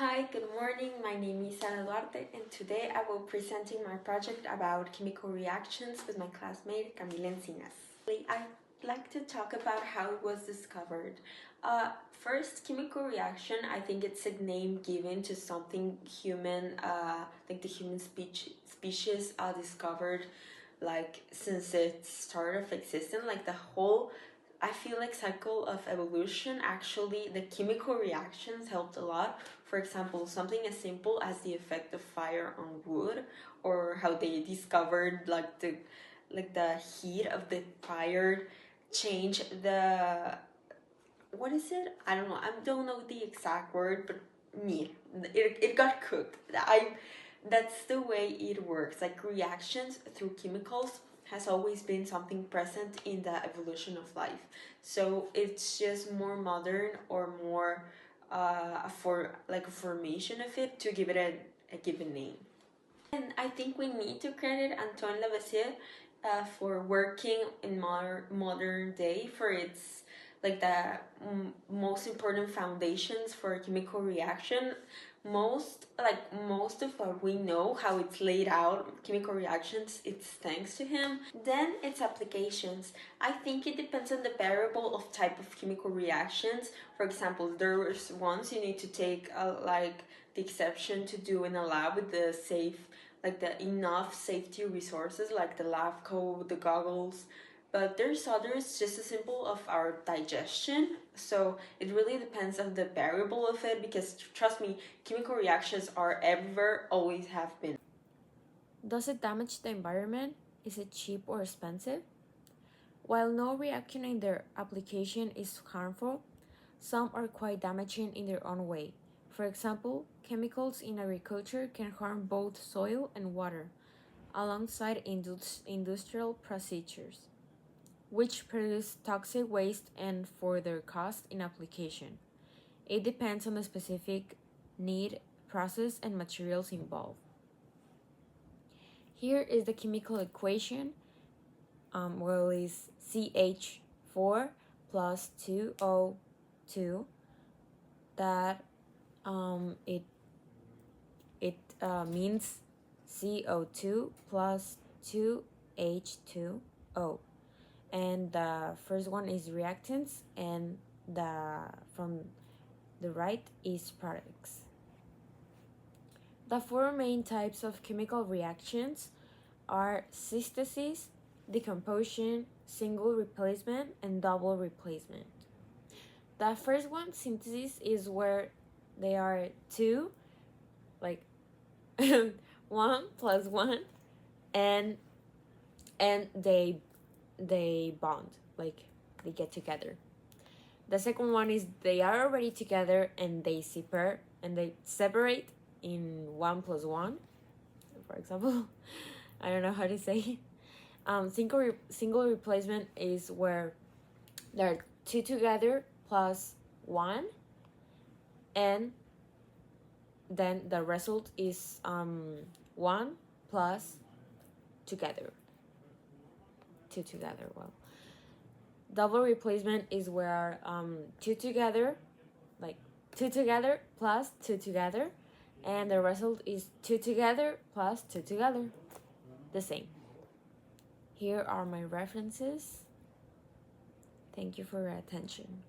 Hi, good morning. My name is Sara Duarte, and today I will be presenting my project about chemical reactions with my classmate Camila Encinas. I'd like to talk about how it was discovered. First, chemical reaction, I think it's a name given to something human, like the human species discovered like since its start of existence, like the whole I feel like cycle of evolution. Actually, the chemical reactions helped a lot. For example, something as simple as the effect of fire on wood, or how they discovered like the heat of the fire change the what is it? I don't know. I don't know the exact word, but it got cooked. That's the way it works. Like reactions through chemicals has always been something present in the evolution of life. So it's just more modern or more for like a formation of it to give it a given name. And I think we need to credit Antoine Lavoisier for working in modern day for its like the most important foundations for chemical reaction. Most of what we know how it's laid out chemical reactions, it's thanks to him. Then its applications, I think it depends on the variable of type of chemical reactions. For example, there's ones you need to take like the exception to do in a lab with the enough safety resources like the lab coat, the goggles. But there's others just as simple of our digestion. So it really depends on the variable of it, because trust me, chemical reactions are everywhere, always have been. Does it damage the environment? Is it cheap or expensive? While no reaction in their application is harmful, some are quite damaging in their own way. For example, chemicals in agriculture can harm both soil and water, alongside industrial procedures, which produce toxic waste and for their cost in application. It depends on the specific need, process, and materials involved. Here is the chemical equation. Well, is CH4 plus 2O2 that it means CO2 plus 2H2O, and the first one is reactants, and from the right is products. The four main types of chemical reactions are synthesis, decomposition, single replacement, and double replacement. The first one, synthesis, is where they are two, like 1 plus 1, and they bond, like they get together. The second one is they are already together and they separate in 1 plus 1, for example. I don't know how to say. Single replacement is where there are two together plus 1, and then the result is 1 plus together. Two together. Well, double replacement is where two together, like 2 together plus 2 together, and the result is 2 together plus 2 together. The same. Here are my references. Thank you for your attention.